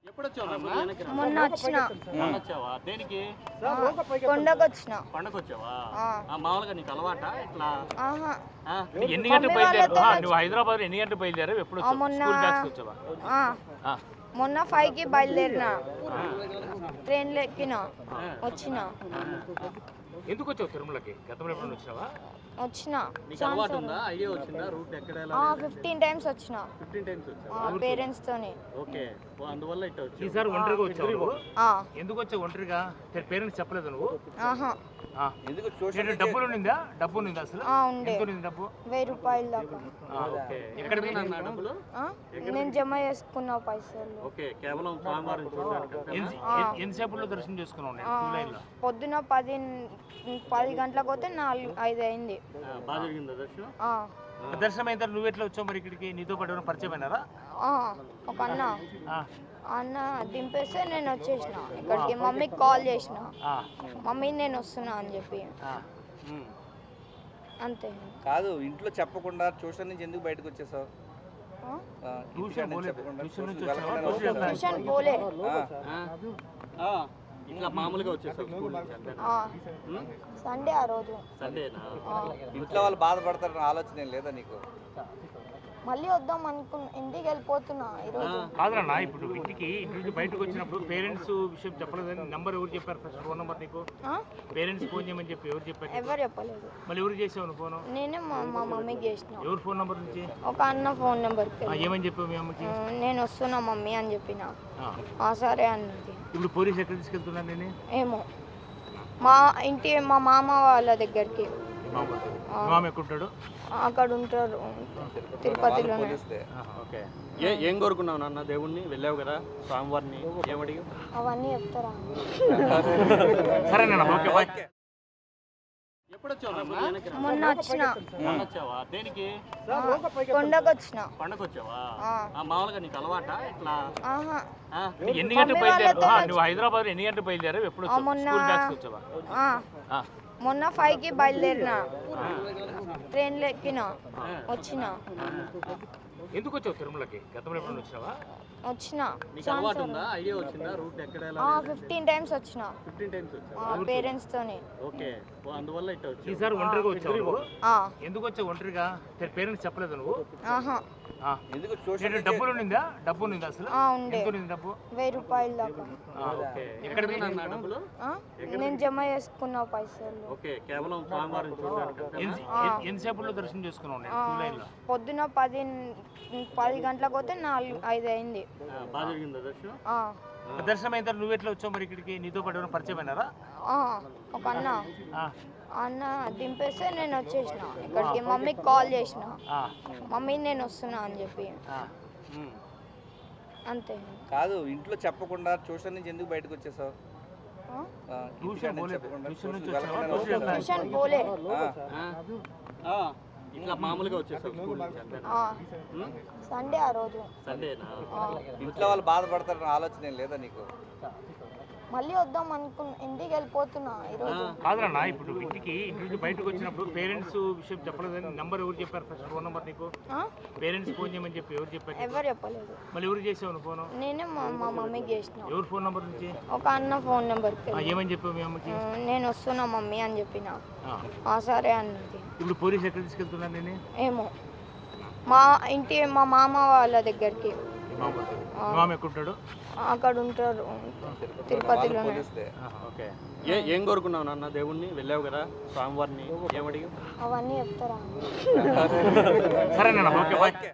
మొన్న వచ్చిన దేనికి కొండకు వచ్చిన పండగొచ్చావా మామూలుగా నీకు అలవాటా ఇట్లా ఎన్ని గంటలకు బయలుదేరావు నువ్వు హైదరాబాద్ ఎన్ని గంటలకు బయలుదేరావు ఎప్పుడు మొన్న 5కి బయలుదేరిన ట్రైన్లో ఎక్కిన వచ్చిన ఎందుకు వచ్చావు తిరుమలకి గతంలో ఎప్పుడు వచ్చినావా వచ్చిన నీకు అలవాటు ఉందా ఐడియా వచ్చిందా రూట్ ఎక్కడ 15 టైమ్స్ వచ్చిన 15 టైమ్స్ వచ్చావా పేరెంట్స్ తోని ఓకే అందువల్ల ఇట్లా వచ్చావు ఈసారి ఒంటరిగా వచ్చావు ఎందుకు వచ్చావు ఒంటరిగా పేరెంట్స్ చెప్పలేదు నువ్వు ఎందుకు డబ్బులు ఉండిందా డబ్బు ఉండిందా అసలు ఎంత ఉంది డబ్బు 1000 రూపాయలు దాకా ఓకే ఎక్కడ పోయినా డబ్బులు నేను జమ చేసుకున్న పైసలు ఓకే కేవలం స్వామివారిని చూడడానికి ఎంతసేపులో దర్శనం చేసుకున్నావు పొద్దున 10 గంటలకు పోతే 4-5 అయింది బాగా జరిగిందా దర్శనం దర్శనం అయిన నువ్వు ఎట్లా వచ్చావు మరి ఇక్కడికి నీతో పాటు పరిచయం అయినారా ఒక అన్న దింపేస్తే నేను వచ్చేసిన ఇక్కడికి మమ్మీకి కాల్ చేసిన మమ్మీ నేను వస్తున్నా అని చెప్పి అంతే కాదు ఇంట్లో చెప్పకుండా ట్యూషన్ నుంచి ఎందుకు బయటకు వచ్చేసావు ట్యూషన్ పోలే ఇట్లా మామూలుగా వచ్చేసావు స్కూల్ సండే ఆ రోజు సండేనా ఇంట్లో వాళ్ళు బాధపడతారని ఆలోచన లేదా నీకు మళ్ళీ వద్దాం అనుకున్నా ఇంటికి వెళ్ళిపోతున్నా ఈరోజు కాదన్నా ఇప్పుడు ఇంటి నుంచి బయటకు వచ్చినప్పుడు పేరెంట్స్ విషయం చెప్పలేదని నంబర్ ఎవరు చెప్పారు ఫస్ట్ ఫోన్ నెంబర్ నీకు పేరెంట్స్ ఫోన్ చేయమని చెప్పి ఎవరు చెప్పారు ఎవరు చెప్పలేదు మళ్ళీ ఎవరు చేసావు ఫోన్ నేనే మా మమ్మీకి చేసిన ఎవరు ఫోన్ నెంబర్ నుంచి ఒక అన్న ఫోన్ నెంబర్ ఏమని చెప్పావు మీ అమ్మకి నేను వస్తున్నా మమ్మీ అని చెప్పిన సరే అన్నది ఇప్పుడు పోలీసు ఎక్కడ తీసుకెళ్తున్నారు నేను ఏమో మా మామ వాళ్ళ దగ్గరికి మామ ఎక్కడుంటాడు అక్కడ ఉంటారు తిరుపతిలో ఓకే ఏం కోరుకున్నావు నాన్న దేవుణ్ణి వెళ్ళావు కదా స్వామివారిని ఏమడిగి అవన్నీ చెప్తారా సరేనా ఓకే ఎప్పుడు వచ్చావు మొన్న వచ్చిన వచ్చావా దేనికి కొండకు వచ్చిన పండగొచ్చావా మామూలుగా నీకు అలవాటా ఇట్లా ఎన్ని గంటలకు బయలుదేరావు నువ్వు హైదరాబాద్ ఎన్ని గంటలకు బయలుదేరావు ఎప్పుడు మొన్న 5కి బయలుదేరిన ట్రైన్లో ఎక్కిన వచ్చిన ఎందుకు వచ్చావు తిరుమలకి గతంలో ఎప్పుడు వచ్చినావా వచ్చిన నీకు అలవాటు ఉందా ఐడియా వచ్చిందా రూట్ ఎక్కడ 15 టైమ్స్ వచ్చిన 15 టైమ్స్ వచ్చావా పేరెంట్స్ తోని ఓకే అందువల్ల ఇట్లా వచ్చావు ఈసారి ఒంటరిగా వచ్చావు ఎందుకు వచ్చావు ఒంటరిగా పేరెంట్స్ చెప్పలేదు నువ్వు ఎందుకు డబ్బులు ఉండిందా డబ్బు ఉండిందా అసలు ఎంత ఉంది డబ్బు 1000 రూపాయలు దాకా ఓకే ఎక్కడ పోయినా డబ్బులు నేను జమ చేసుకున్న పైసలు ఓకే కేవలం స్వామివారిని చూడడానికి ఎంతసేపులో దర్శనం చేసుకున్నావు పొద్దున 10 గంటలకు పోతే 4-5 అయింది బాగా జరిగిందా దర్శనం దర్శనం అయిన నువ్వు ఎట్లా వచ్చావు మరి ఇక్కడికి నీతో పాటు పరిచయం అయినారా ఒక అన్న దింపేస్తే నేను వచ్చేసిన ఇక్కడికి మమ్మీకి కాల్ చేసిన మమ్మీ నేను వస్తున్నా అని చెప్పి అంతే కాదు ఇంట్లో చెప్పకుండా ట్యూషన్ నుంచి ఎందుకు బయటకు వచ్చేసావు ట్యూషన్ పోలే ఇట్లా మామూలుగా వచ్చేసావు స్కూల్ సండే ఆ రోజు సండేనా ఇంట్లో వాళ్ళు బాధపడతారని ఆలోచన లేదా నీకు మళ్ళీ వద్దాం అనుకున్నా ఇంటికి వెళ్ళిపోతున్నా ఈరోజు కాదన్నా ఇప్పుడు ఇంటి నుంచి బయటకు వచ్చినప్పుడు పేరెంట్స్ విషయం చెప్పలేదని నంబర్ ఎవరు చెప్పారు ఫస్ట్ ఫోన్ నెంబర్ నీకు పేరెంట్స్ ఫోన్ చేయమని చెప్పి ఎవరు చెప్పారు ఎవరు చెప్పలేదు మళ్ళీ ఎవరు చేసావు ఫోన్ నేనే మా మమ్మీకి చేసిన ఎవరు ఫోన్ నెంబర్ నుంచి ఒక అన్న ఫోన్ నెంబర్ ఏమని చెప్పావు మీ అమ్మకి నేను వస్తున్నా మమ్మీ అని చెప్పిన సరే అన్నది ఇప్పుడు పోలీసు ఎక్కడ తీసుకెళ్తున్నారు నేను ఏమో మా మామ వాళ్ళ దగ్గరికి మామ ఎక్కడుంటాడు అక్కడ ఉంటారు తిరుపతిలో ఓకే ఏం కోరుకున్నావు నాన్న దేవుణ్ణి వెళ్ళావు కదా స్వామివారిని ఏమడిగి అవన్నీ చెప్తారా సరేనా ఓకే